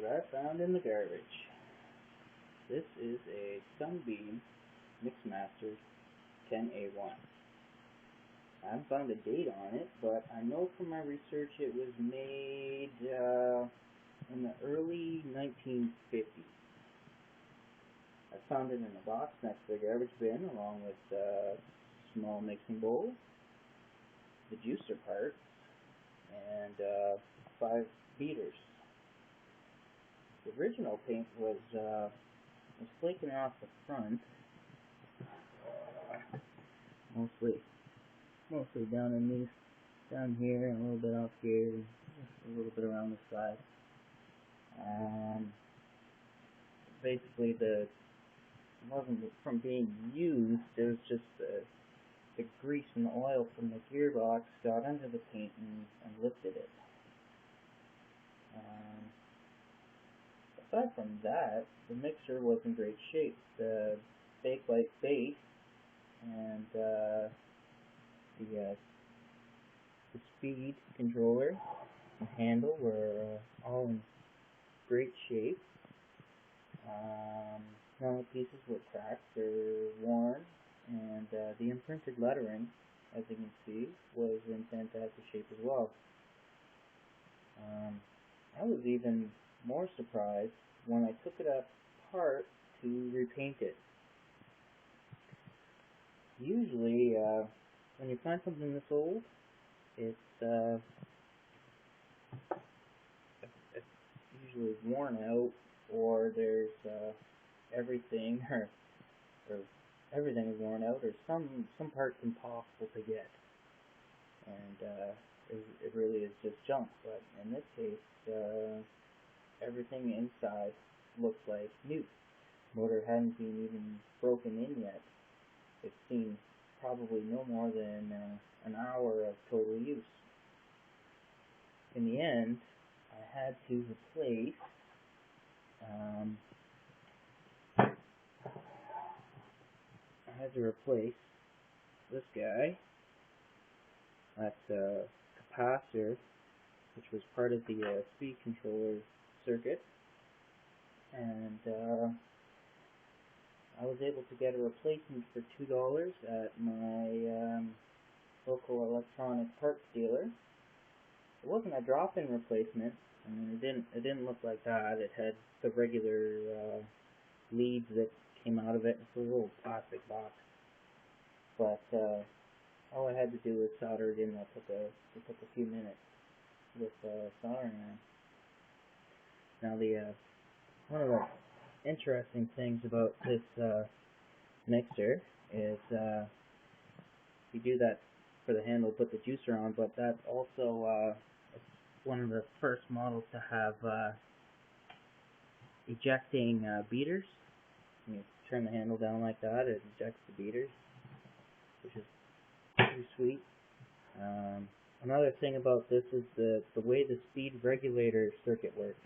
what I found in the garbage. This is a Sunbeam Mixmaster 10A1. I haven't found a date on it, but I know from my research it was made in the early 1950s. I found it in a box next to the garbage bin along with a small mixing bowl, the juicer part, and 5 beaters. The original paint was flaking off the front, mostly down here, and a little bit off here, and a little bit around the side. Basically, it wasn't from being used. It was just the grease and the oil from the gearbox got under the paint and lifted it. Aside from that, the mixer was in great shape. The bakelite base and the speed controller and handle were all in great shape. None of the pieces were cracked or worn, and the imprinted lettering, as you can see, was in fantastic shape as well. I was even more surprised when I took it apart to repaint it. Usually, when you find something this old, it's usually worn out, or there's everything, or everything is worn out, or some parts impossible to get, and it really is just junk. But in this case, everything inside looks like new. Motor hadn't been even broken in yet. It's seen probably no more than an hour of total use. In the end, I had to replace this guy. That's a capacitor, which was part of the speed controller circuit, and I was able to get a replacement for $2 at my local electronic parts dealer. It wasn't a drop-in replacement. I mean, it didn't look like that. It had the regular leads that came out of it. It's a little plastic box, but all I had to do was solder it in. It took a few minutes with soldering iron. Now, one of the interesting things about this mixer is you do that for the handle, put the juicer on, but that's also one of the first models to have ejecting beaters. You turn the handle down like that, it ejects the beaters, which is pretty sweet. Another thing about this is the way the speed regulator circuit works.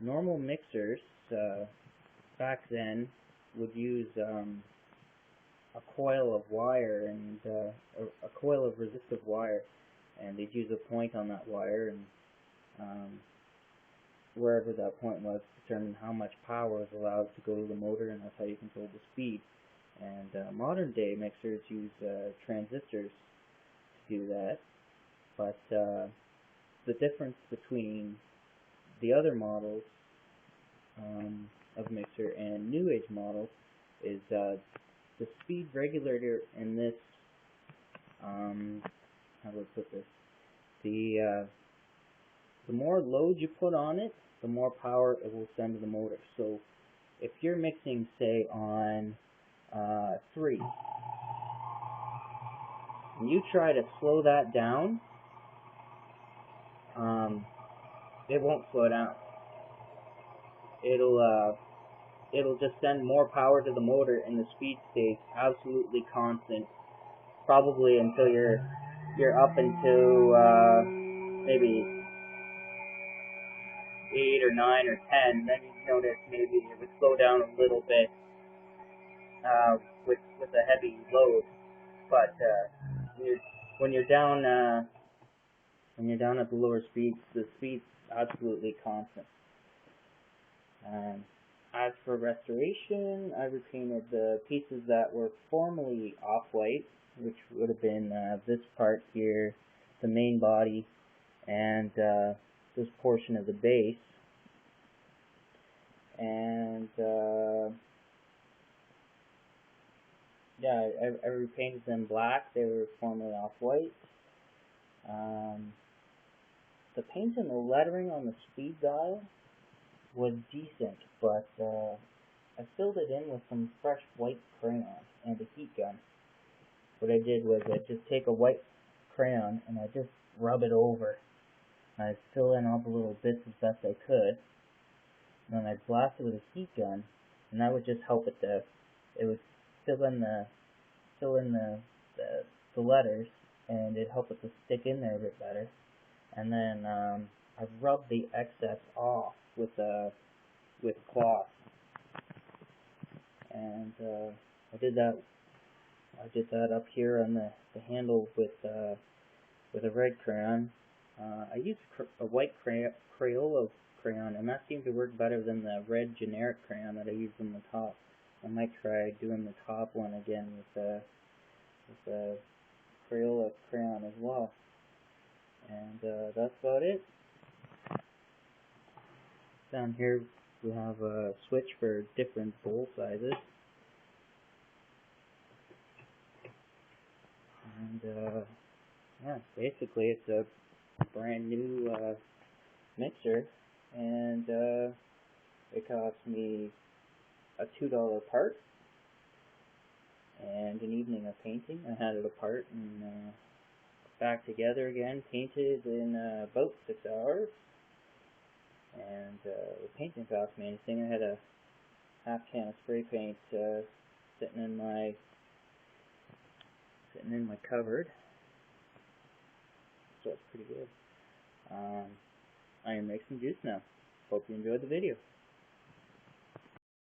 Normal mixers back then would use a coil of wire and a coil of resistive wire, and they'd use a point on that wire, and wherever that point was determine how much power is allowed to go to the motor, and that's how you control the speed. And modern day mixers use transistors to do that, but the difference between the other models of mixer and new age models is the speed regulator in this, how do I put this, the more load you put on it, the more power it will send to the motor. So if you're mixing, say, on 3, and you try to slow that down, it won't slow down. It'll just send more power to the motor, and the speed stays absolutely constant, probably until you're up into maybe 8 or 9 or 10. Then you notice maybe it would slow down a little bit with a heavy load. But when you're down when you're down at the lower speeds, the speed's absolutely constant. As for restoration, I repainted the pieces that were formerly off-white, which would have been this part here, the main body, and this portion of the base. And yeah, I repainted them black. They were formerly off-white. The paint and the lettering on the speed dial was decent, but I filled it in with some fresh white crayon and a heat gun. What I did was I just take a white crayon and I just rub it over. I fill in all the little bits as best I could, and then I blast it with a heat gun, and that would just help it to, it would fill in the letters, and it'd help it to stick in there a bit better. And then I rubbed the excess off with cloth, and I did that up here on the handle with a red crayon. I used a white Crayola crayon, and that seemed to work better than the red generic crayon that I used on the top. I might try doing the top one again with a Crayola crayon as well. And that's about it. Down here we have a switch for different bowl sizes. And yeah, basically it's a brand new mixer, and it cost me a $2 part and an evening of painting. I had it apart and back together again, painted in about 6 hours. And the painting cost me anything. I had a half can of spray paint sitting in my cupboard, so it's pretty good. I'm gonna make some juice now. Hope you enjoyed the video.